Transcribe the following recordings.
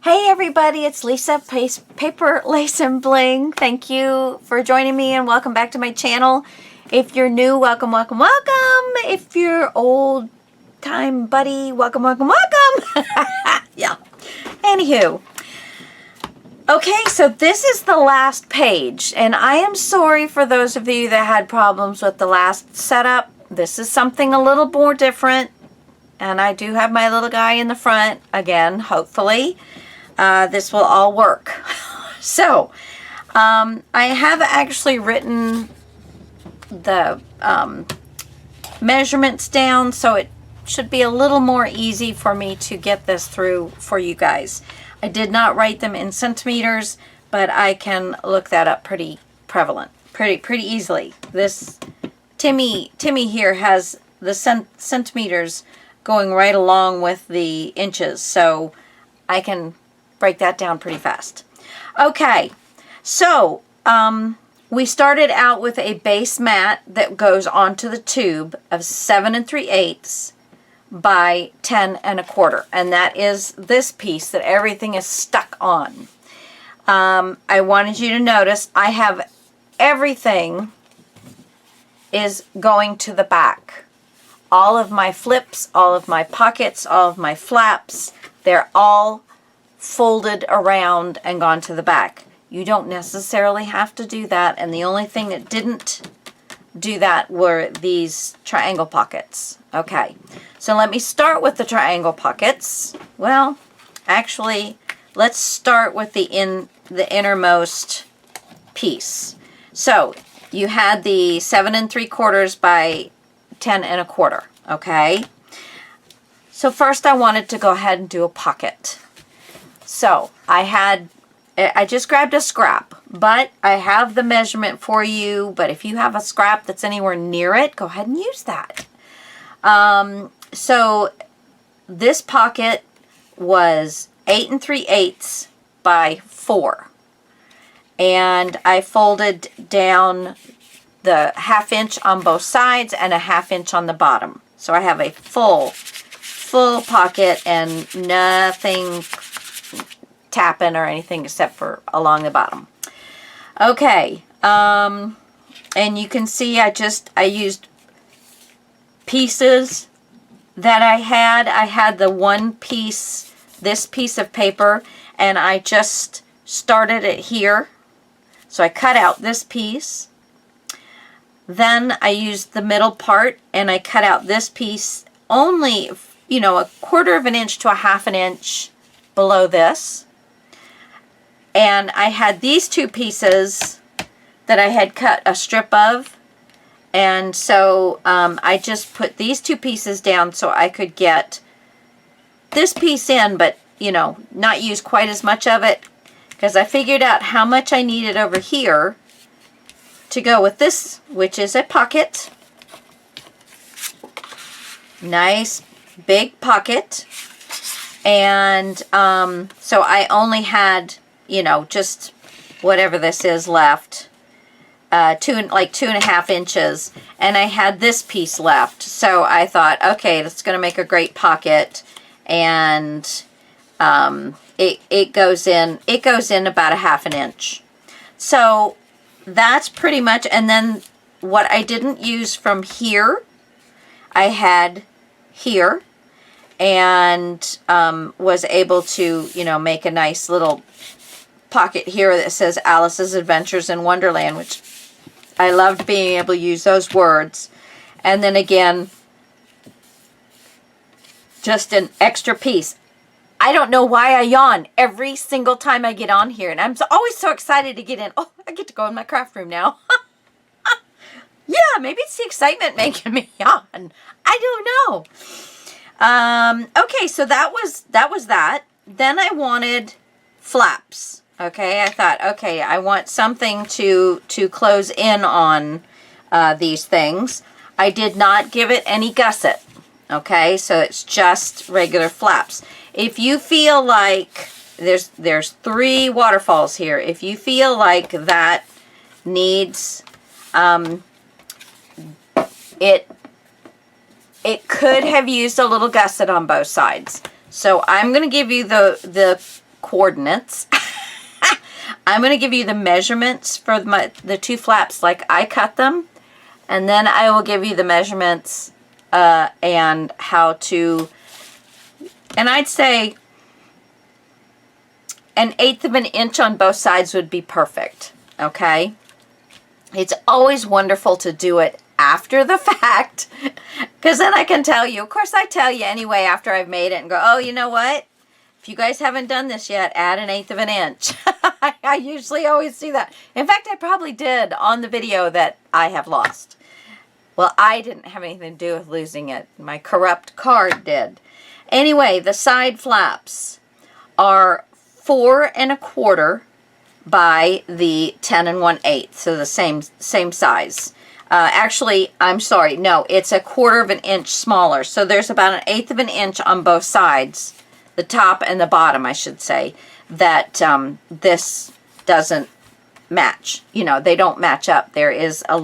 Hey everybody, it's Lisa, Paper, Lace, and Bling. Thank you for joining me and welcome back to my channel. If you're new, welcome, welcome, welcome. If you're old time buddy, welcome, welcome, welcome. Yeah. Anywho. Okay, so this is the last page, and I am sorry for those of you that had problems with the last setup. This is something a little more different, and I do have my little guy in the front again, hopefully. This will all work. So, I have actually written the measurements down, so it should be a little more easy for me to get this through for you guys. I did not write them in centimeters, but I can look that up pretty easily. This Timmy here has the centimeters going right along with the inches, so I can break that down pretty fast. Okay, so we started out with a base mat that goes onto the tube of 7 3/8 by 10 1/4, and that is this piece that everything is stuck on. I wanted you to notice I have everything is going to the back. All of my flips, all of my pockets, all of my flaps, they're all folded around and gone to the back. You don't necessarily have to do that, and the only thing that didn't do that were these triangle pockets. Okay, so let me start with the triangle pockets. Well, actually, let's start with the innermost piece. So you had the 7 3/4 by 10 1/4. Okay, so first I wanted to go ahead and do a pocket. So I just grabbed a scrap, but I have the measurement for you. But if you have a scrap that's anywhere near it, go ahead and use that. So this pocket was 8 3/8 by 4. And I folded down the 1/2 inch on both sides and a 1/2 inch on the bottom. So I have a full pocket and nothing tapping or anything except for along the bottom. Okay, and you can see I used pieces that I had the one piece, this piece of paper, and I just started it here. So I cut out this piece. Then I used the middle part and I cut out this piece only, you know, 1/4 inch to a 1/2 inch below this. And I had these two pieces that I had cut a strip of. And so I just put these two pieces down so I could get this piece in, but, you know, not use quite as much of it, because I figured out how much I needed over here to go with this, which is a pocket. Nice big pocket. And so I only had, you know, just whatever this is left, like 2.5 inches, and I had this piece left. So I thought, okay, that's going to make a great pocket, and it goes in about a 1/2 inch. So that's pretty much. And then what I didn't use from here, I had here, and was able to, you know, make a nice little pocket here that says Alice's Adventures in Wonderland, which I loved being able to use those words. And then again, just an extra piece. I don't know why I yawn every single time I get on here, and I'm always so excited to get in. Oh, I get to go in my craft room now. Yeah, maybe it's the excitement making me yawn. I don't know. Okay, so that was that. Then I wanted flaps. Okay, I thought, okay, I want something to close in on these things. I did not give it any gusset. Okay, so it's just regular flaps. If you feel like there's 3 waterfalls here. If you feel like that needs it could have used a little gusset on both sides. So I'm going to give you the coordinates. I'm going to give you the measurements for the 2 flaps like I cut them, and then I will give you the measurements and how to, and I'd say 1/8 of an inch on both sides would be perfect, okay? It's always wonderful to do it after the fact, because then I can tell you, of course I tell you anyway after I've made it and go, oh, you know what? If you guys haven't done this yet, add 1/8 of an inch. I usually always do that. In fact, I probably did on the video that I have lost. Well, I didn't have anything to do with losing it. My corrupt card did. Anyway, the side flaps are 4 1/4 by the 10 1/8, so the same size. Actually, I'm sorry, no, it's 1/4 of an inch smaller. So there's about 1/8 of an inch on both sides, the top and the bottom, I should say, that this doesn't match. You know, they don't match up. It is a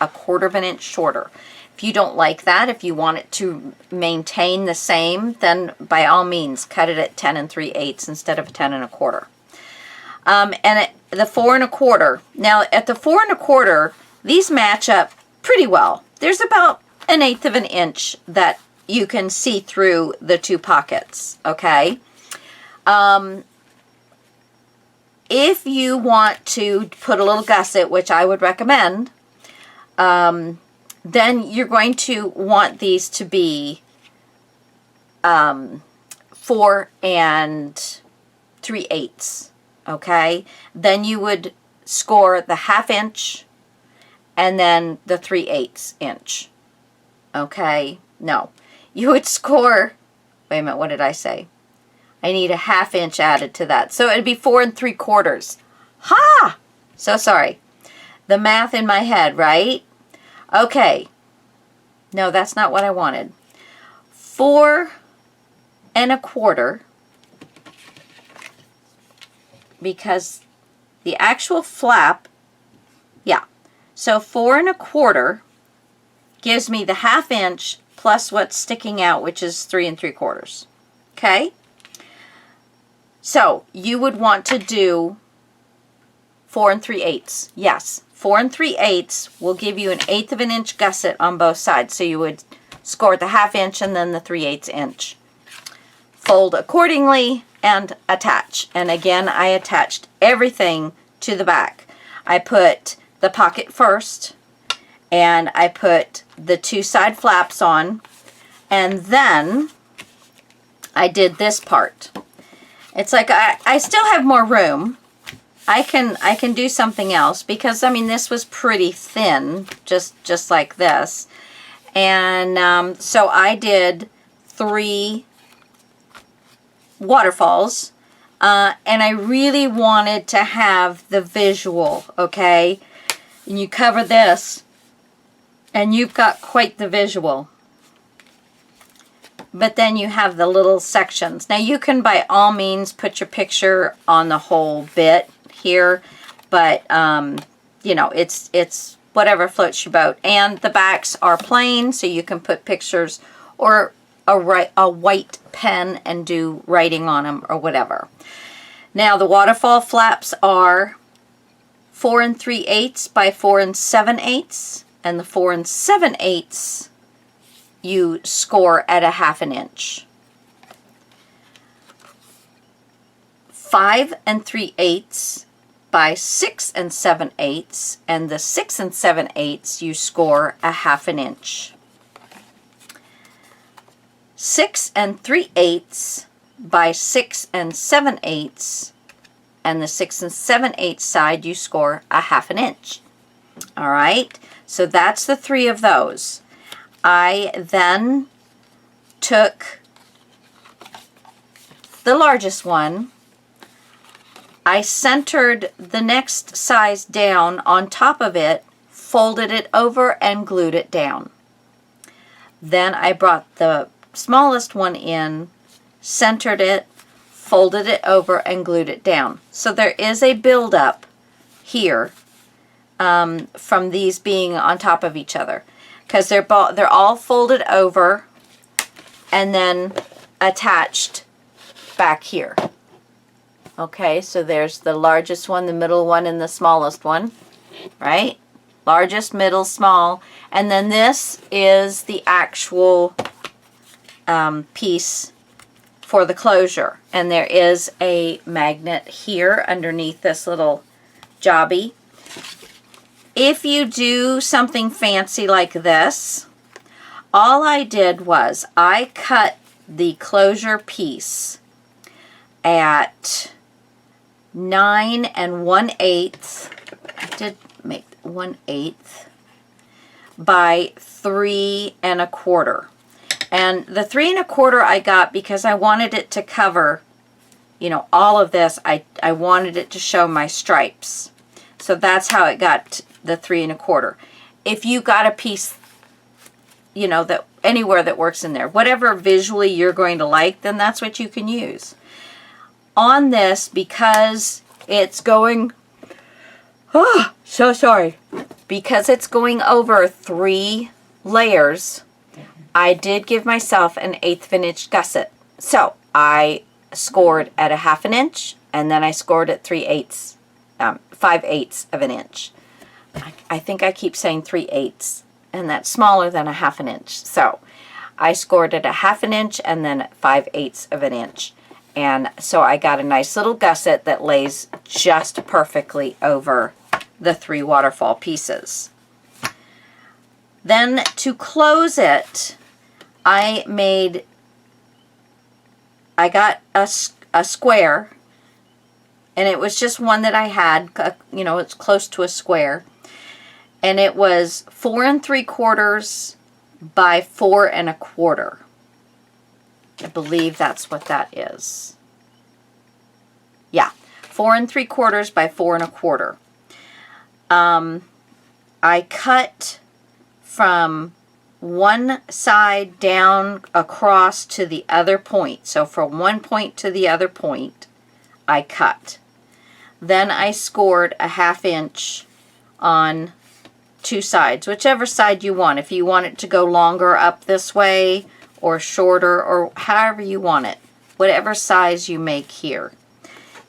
1/4 of an inch shorter. If you don't like that, if you want it to maintain the same, then by all means cut it at 10 3/8 instead of 10 1/4. The 4 1/4. Now at the 4 1/4, these match up pretty well. There's about 1/8 of an inch that you can see through the 2 pockets. Okay. If you want to put a little gusset, which I would recommend, then you're going to want these to be 4 3/8. Okay, then you would score the 1/2 inch and then the 3/8 inch. Okay, no, you would score, wait a minute, what did I say? I need a 1/2 inch added to that, so it'd be 4 3/4. Ha! So sorry, the math in my head, right? Okay, no, that's not what I wanted. 4 1/4, because the actual flap, yeah, so 4 1/4 gives me the 1/2 inch plus what's sticking out, which is 3 3/4. Okay, so you would want to do 4 3/8. Yes, 4 3/8 will give you 1/8 of an inch gusset on both sides. So you would score the 1/2 inch and then the 3/8 inch. Fold accordingly and attach. And again, I attached everything to the back. I put the pocket first, and I put the 2 side flaps on, and then I did this part. It's like I still have more room. I can do something else, because I mean this was pretty thin, just like this, and so I did 3 waterfalls, and I really wanted to have the visual. Okay, and you cover this, and you've got quite the visual. But then you have the little sections. Now you can by all means put your picture on the whole bit here, but you know, it's whatever floats your boat. And the backs are plain, so you can put pictures or a white pen and do writing on them or whatever. Now the waterfall flaps are 4 3/8 by 4 7/8, and the 4 7/8 you score at a 1/2 inch. 5 3/8 by 6 7/8, and the 6 7/8 you score a 1/2 inch. 6 3/8 by 6 7/8, and the 6 7/8 side you score a 1/2 inch. All right, so that's the 3 of those. I then took the largest one, I centered the next size down on top of it, folded it over and glued it down. Then I brought the smallest one in, centered it, folded it over and glued it down. So there is a buildup here from these being on top of each other, because they're all folded over and then attached back here. Okay, so there's the largest one, the middle one, and the smallest one, right? Largest, middle, small. And then this is the actual piece for the closure. And there is a magnet here underneath this little jobby. If you do something fancy like this, all I did was I cut the closure piece at 9 1/8. I did make 1/8 by 3 1/4. And the 3 1/4 I got because I wanted it to cover, you know, all of this. I wanted it to show my stripes. So that's how it got the 3 1/4. If you got a piece, you know, that anywhere that works in there, whatever visually you're going to like, then that's what you can use. On this, because it's going, oh, so sorry, because it's going over 3 layers, I did give myself an 1/8 of an inch gusset. So I scored at a 1/2 inch, and then I scored at 5/8 of an inch. I think I keep saying 3/8, and that's smaller than a 1/2 inch. So I scored at a 1/2 inch and then 5/8 of an inch. And so I got a nice little gusset that lays just perfectly over the 3 waterfall pieces. Then to close it, I got a square, and it was just one that I had, you know, it's close to a square. And it was 4 3/4 by 4 1/4. I believe that's what that is. Yeah, 4 3/4 by 4 1/4. I cut from one side down across to the other point. So from one point to the other point, I cut. Then I scored a 1/2 inch on 2 sides, whichever side you want. If you want it to go longer up this way or shorter, or however you want it, whatever size you make here.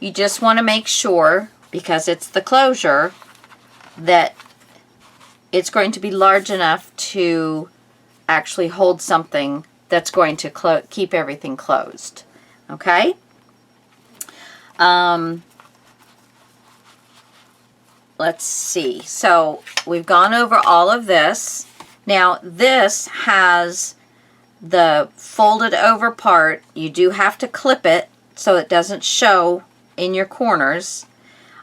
You just want to make sure, because it's the closure, that it's going to be large enough to actually hold something that's going to keep everything closed. Okay? Let's see. So we've gone over all of this. Now this has the folded over part. You do have to clip it so it doesn't show in your corners.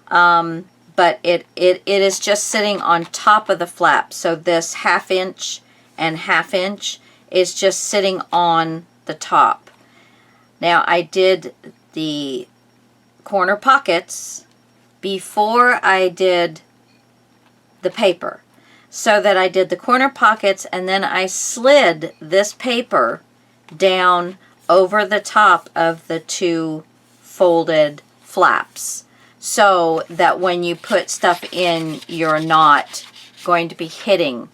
But it is just sitting on top of the flap. So this 1/2 inch and 1/2 inch is just sitting on the top. Now I did the corner pockets before I did the paper, so that I did the corner pockets and then I slid this paper down over the top of the 2 folded flaps, so that when you put stuff in, you're not going to be hitting,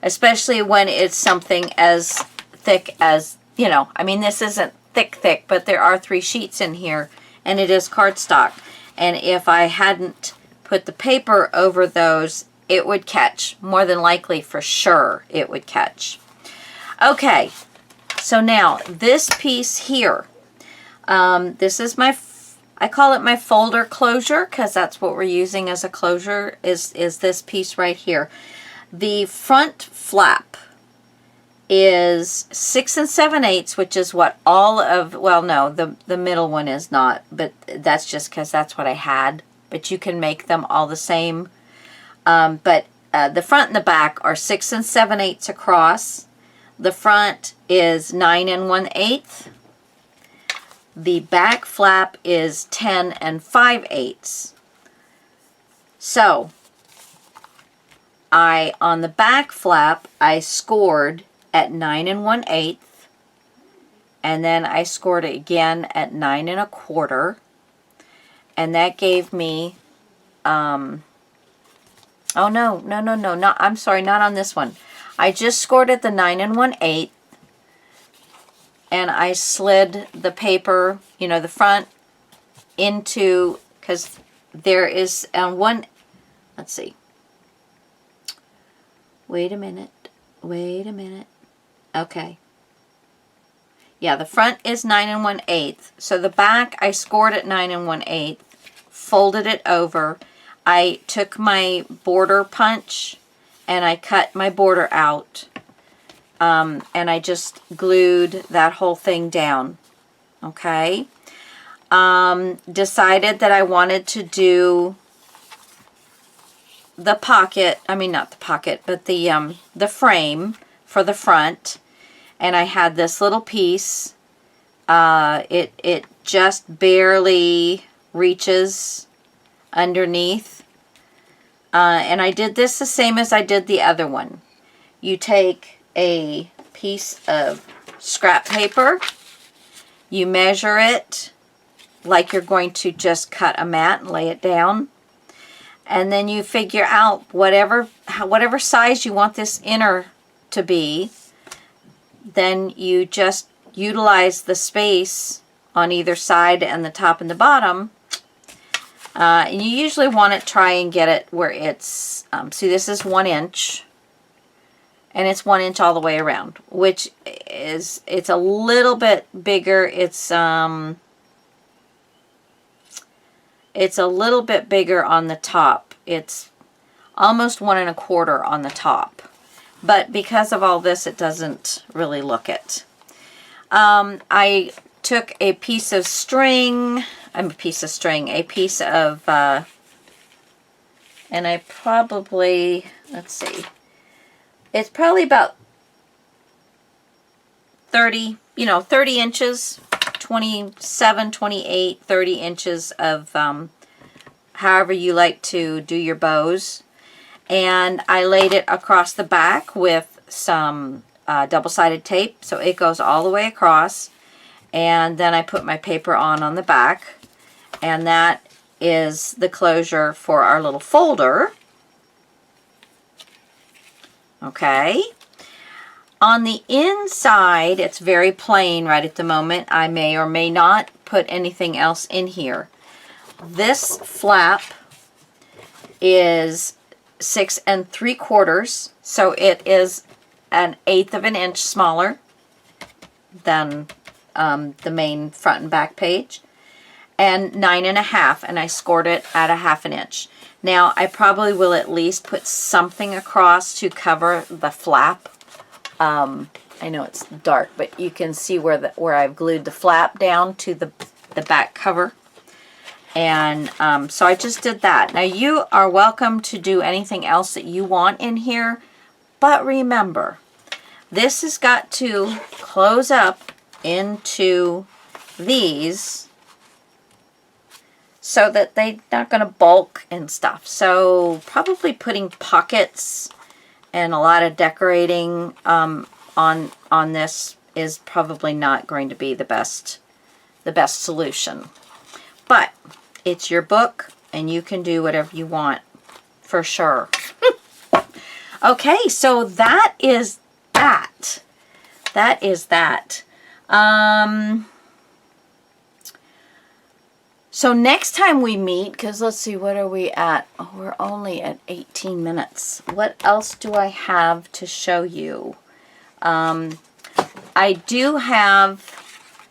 especially when it's something as thick as, you know, I mean, this isn't thick, but there are 3 sheets in here, and it is cardstock. And if I hadn't put the paper over those, it would catch. More than likely, for sure, it would catch. Okay, so now this piece here, this is my, I call it my folder closure, because that's what we're using as a closure, is this piece right here. The front flap is 6 7/8, which is what all of, well, no, the middle one is not, but that's just because that's what I had. But you can make them all the same. But the front and the back are 6 7/8 across. The front is 9 1/8. The back flap is 10 5/8. So on the back flap, I scored at 9 1/8, and then I scored it again at 9 1/4, and that gave me, oh no, not, I'm sorry, not on this one. I just scored at the 9 1/8, and I slid the paper, you know, the front into, because there is one, let's see. Wait a minute. Okay. Yeah, the front is 9 1/8. So the back I scored at 9 1/8, folded it over. I took my border punch and I cut my border out. And I just glued that whole thing down. Okay. Decided that I wanted to do the pocket, I mean not the pocket, but the frame for the front. And I had this little piece. It just barely reaches underneath. And I did this the same as I did the other one. You take a piece of scrap paper, you measure it like you're going to just cut a mat and lay it down, and then you figure out whatever size you want this inner to be. Then you just utilize the space on either side and the top and the bottom. And you usually want to try and get it where it's, see, this is 1 inch. And it's 1 inch all the way around, which is, it's a little bit bigger. It's a little bit bigger on the top. It's almost 1 1/4 on the top. But because of all this, it doesn't really look it. I took a piece of string, a piece of, and I probably, let's see, it's probably about 30, 30 inches, 27, 28, 30 inches of however you like to do your bows. And I laid it across the back with some double-sided tape, so it goes all the way across. And then I put my paper on the back, and that is the closure for our little folder. Okay. On the inside, it's very plain right at the moment. I may or may not put anything else in here. This flap is 6 3/4, so it is 1/8 of an inch smaller than the main front and back page, and 9 1/2, and I scored it at 1/2 inch. Now I probably will at least put something across to cover the flap. I know it's dark, but you can see where I've glued the flap down to the back cover. And so I just did that. Now you are welcome to do anything else that you want in here, but remember, this has got to close up into these so that they're not going to bulk and stuff. So probably putting pockets and a lot of decorating on this is probably not going to be the best solution. But it's your book, and you can do whatever you want, for sure. Okay, so that is that. That is that. So next time we meet, because let's see, what are we at? Oh, we're only at 18 minutes. What else do I have to show you? I do have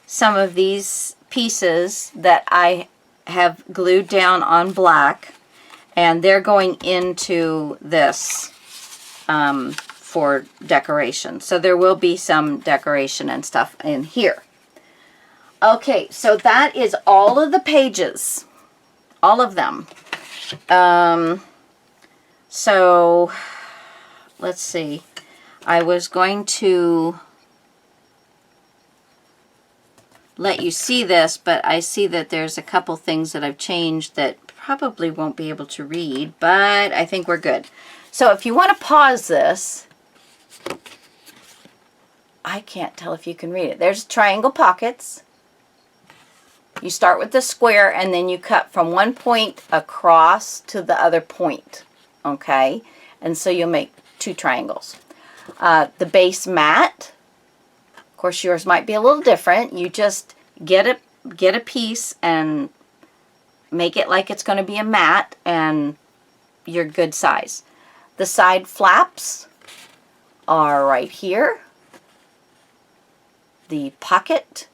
some of these pieces that I have glued down on black, and they're going into this for decoration. So there will be some decoration and stuff in here. Okay, so that is all of the pages, all of them. So let's see. I was going to let you see this, but I see that there's a couple things that I've changed that probably won't be able to read, but I think we're good. So if you want to pause this, I can't tell if you can read it. There's triangle pockets. You start with the square, and then you cut from one point across to the other point, okay? And so you'll make 2 triangles. The base mat, of course yours might be a little different. You just get a piece and make it like it's going to be a mat, and you're good size. The side flaps are right here. The pocket,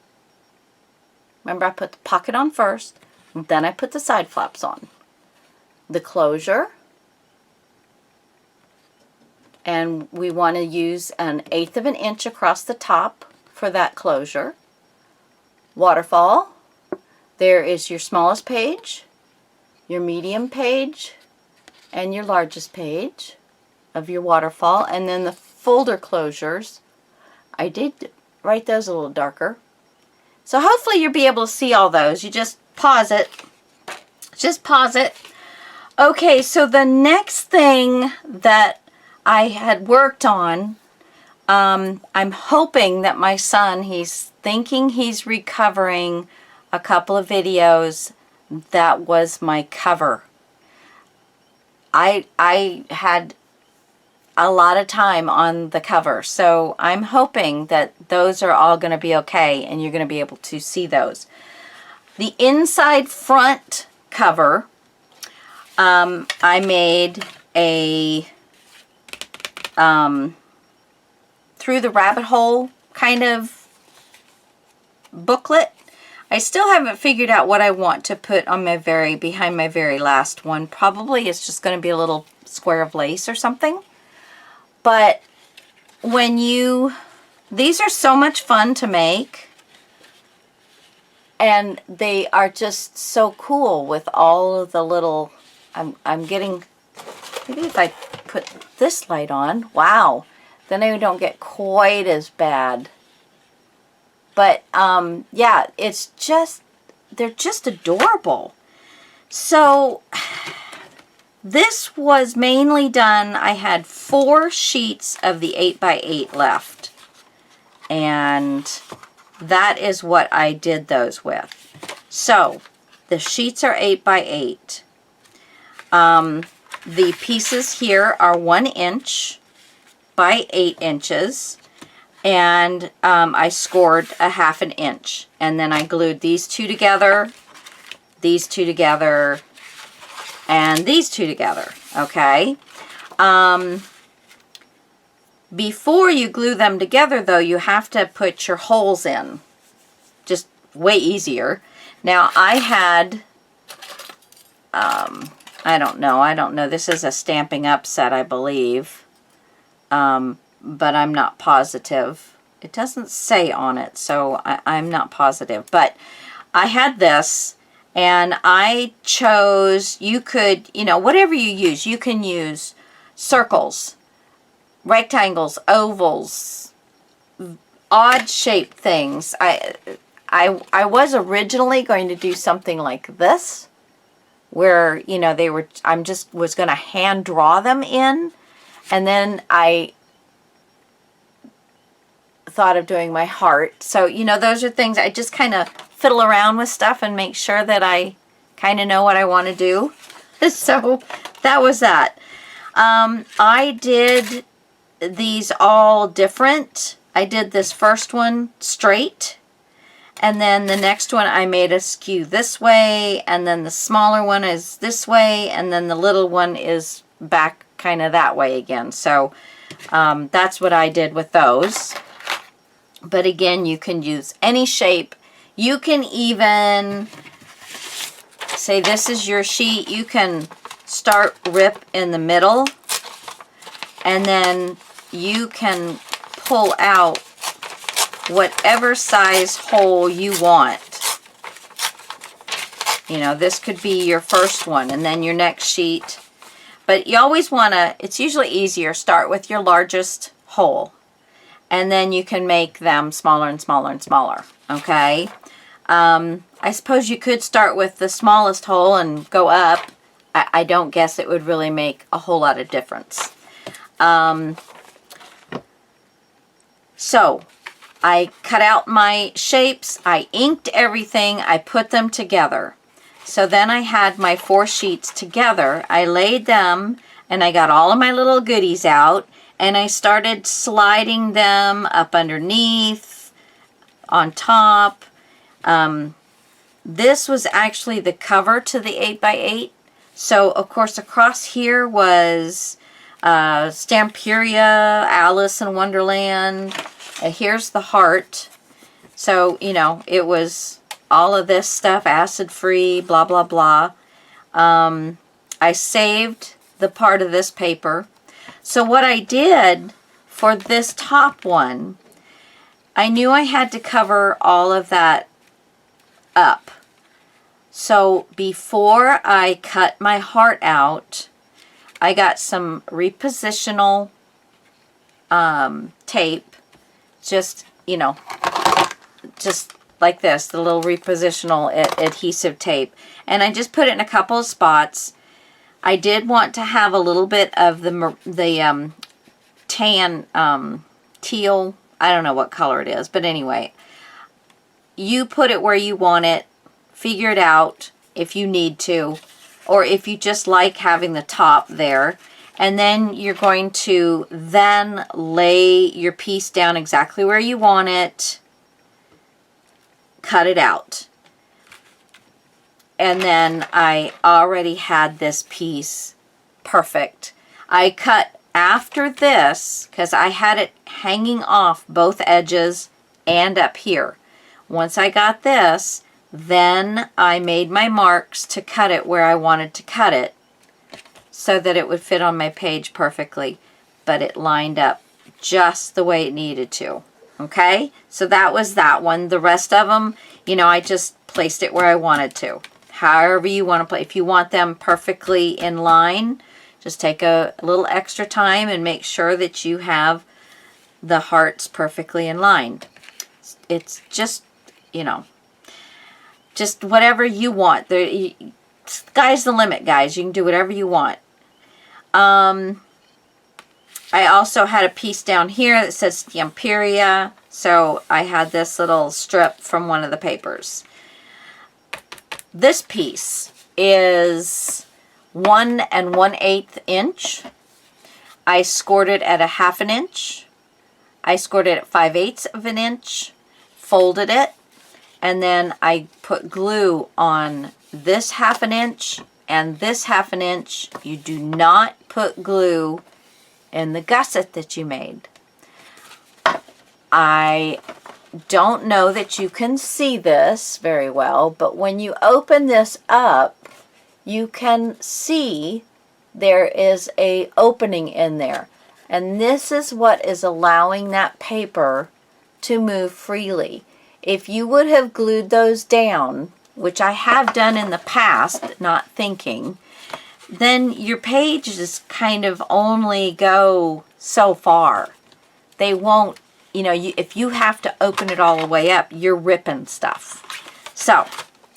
remember I put the pocket on first, then I put the side flaps on. The closure, and we want to use 1/8 of an inch across the top for that closure. Waterfall, there is your smallest page, your medium page, and your largest page of your waterfall. And then the folder closures, I did write those a little darker. So hopefully you'll be able to see all those. You just pause it. Just pause it. Okay, so the next thing that I had worked on, I'm hoping that my son, he's thinking he's recovering a couple of videos that was my cover. I had a lot of time on the cover, so I'm hoping that those are all going to be okay and you're going to be able to see those. The inside front cover, I made a through the rabbit hole kind of booklet. I still haven't figured out what I want to put on my behind my very last one. Probably it's just going to be a little square of lace or something. But when these are so much fun to make, and they are just so cool with all of the little, I'm getting, maybe if I put this light on, wow, then I don't get quite as bad. But yeah, it's just, they're just adorable. So this was mainly done, I had 4 sheets of the 8x8 left. And that is what I did those with. So the sheets are 8x8. The pieces here are 1 inch by 8 inches. And I scored 1/2 inch. And then I glued these 2 together, these 2 together, and these 2 together, okay? Before you glue them together, though, you have to put your holes in. Just way easier. Now, I had, I don't know. This is a Stamping Up set, I believe. But I'm not positive. It doesn't say on it, so I'm not positive. But I had this, and I chose, you could, whatever you use. You can use circles, rectangles, ovals, odd shaped things. I was originally going to do something like this, where, I was going to hand draw them in, and then I thought of doing my heart. So, those are things I just kind of fiddle around with stuff and make sure that I kind of know what I want to do. So that was that. I did these all different. I did this first one straight, and then the next one I made a skew this way, and then the smaller one is this way, and then the little one is back kind of that way again. So that's what I did with those. But again, you can use any shape. You can even say this is your sheet. You can start rip in the middle, and then you can pull out whatever size hole you want. This could be your first one, and then your next sheet. But you always want to, it's usually easier, start with your largest hole. And then you can make them smaller and smaller and smaller, okay? I suppose you could start with the smallest hole and go up. I don't guess it would really make a whole lot of difference. So, I cut out my shapes, I inked everything, I put them together. So then I had my 4 sheets together. I laid them, and I got all of my little goodies out, and I started sliding them up underneath, on top. This was actually the cover to the 8x8. So, of course, across here was Stamperia, Alice in Wonderland. Here's the heart. So, you know, it was all of this stuff, acid-free, blah, blah, blah. I saved the part of this paper. So what I did for this top one, I knew I had to cover all of that up. So before I cut my heart out, I got some repositional tape, just, you know, just like this, the little repositional adhesive tape. And I just put it in a couple of spots. I did want to have a little bit of the tan, teal, I don't know what color it is, but anyway, you put it where you want it, figure it out if you need to, or if you just like having the top there. And then you're going to then lay your piece down exactly where you want it, cut it out. And then I already had this piece perfect. I cut after this because I had it hanging off both edges and up here. Once I got this, then I made my marks to cut it where I wanted to cut it so that it would fit on my page perfectly, but it lined up just the way it needed to. Okay, so that was that one. The rest of them, you know, I just placed it where I wanted to. However you want to play. If you want them perfectly in line, just take a little extra time and make sure that you have the hearts perfectly in line. It's just, you know, just whatever you want. Sky's the limit, guys. You can do whatever you want. I also had a piece down here that says Stamperia, so I had this little strip from one of the papers. This piece is 1 1/8 inch. I scored it at a 1/2 inch. I scored it at 5/8 of an inch, folded it, and then I put glue on this 1/2 inch and this 1/2 inch. You do not put glue in the gusset that you made. I don't know that you can see this very well, but when you open this up, you can see there is a opening in there. And this is what is allowing that paper to move freely. If you would have glued those down, which I have done in the past, not thinking, then your pages kind of only go so far. They won't, you know, if you have to open it all the way up, you're ripping stuff. So,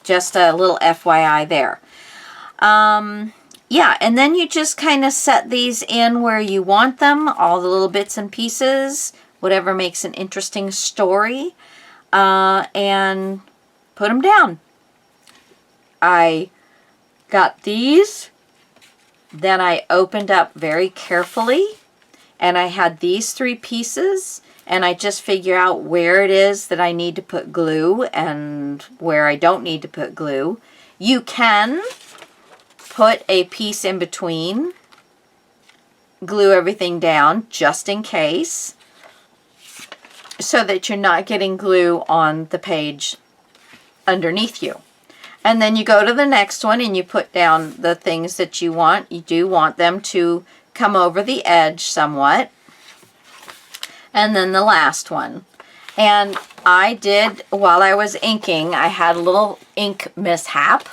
just a little FYI there. Yeah, and then you just kind of set these in where you want them, all the little bits and pieces, whatever makes an interesting story, and put them down. I got these, then I opened up very carefully, and I had these 3 pieces, and I just figure out where it is that I need to put glue and where I don't need to put glue. You can put a piece in between, glue everything down just in case, so that you're not getting glue on the page underneath you. And then you go to the next one and you put down the things that you want. You do want them to come over the edge somewhat. And then the last one. And I did, while I was inking, I had a little ink mishap.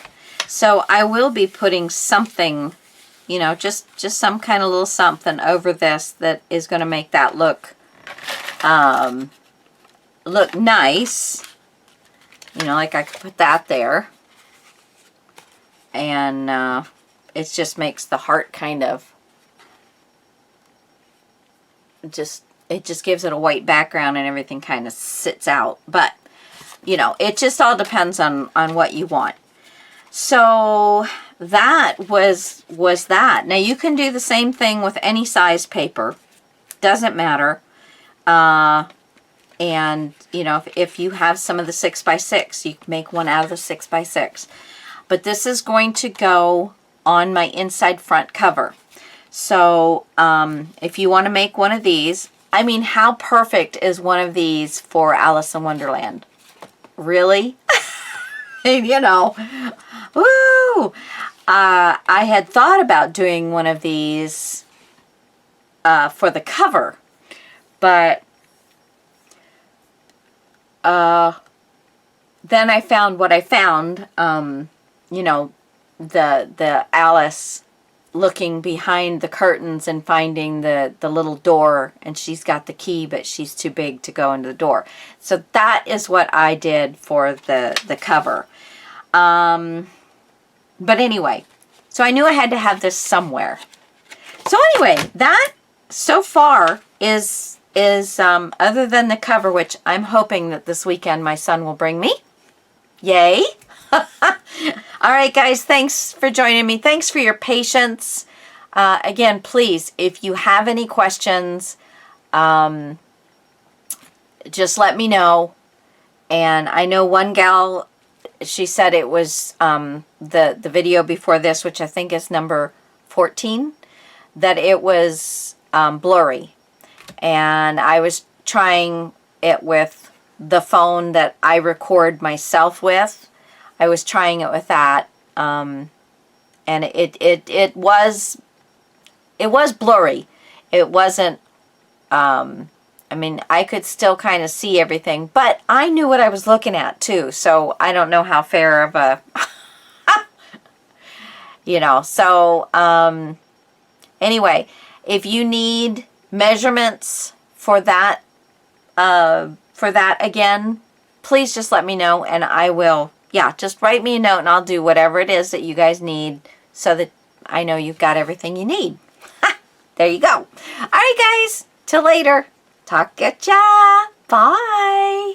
So I will be putting something, you know, just some kind of little something over this that is going to make that look nice. You know, like I could put that there. And it just makes the heart kind of, it just gives it a white background and everything kind of sits out. But, you know, it just all depends on what you want. So that was that. Now you can do the same thing with any size paper. Doesn't matter. And, you know, if you have some of the 6x6, you can make one out of the 6x6. But this is going to go on my inside front cover. So if you want to make one of these, I mean, how perfect is one of these for Alice in Wonderland? Really? You know, woo! I had thought about doing one of these for the cover, but then I found what I found, you know, the Alice looking behind the curtains and finding the little door, and she's got the key, but she's too big to go into the door. So that is what I did for the cover. But anyway, so I knew I had to have this somewhere. So anyway, that so far is other than the cover, which I'm hoping that this weekend my son will bring me. Yay! All right, guys, thanks for joining me. Thanks for your patience. Again, please, if you have any questions, just let me know. And I know one gal, she said it was the video before this, which I think is number 14, that it was blurry. And I was trying it with the phone that I record myself with. I was trying it with that, and it was blurry. It wasn't. I mean, I could still kind of see everything, but I knew what I was looking at too. So I don't know how fair of a, you know. So anyway, if you need measurements for that again, please just let me know, and I will. Yeah, just write me a note and I'll do whatever it is that you guys need so that I know you've got everything you need. There you go. All right, guys. Till later. Talk at ya. Bye.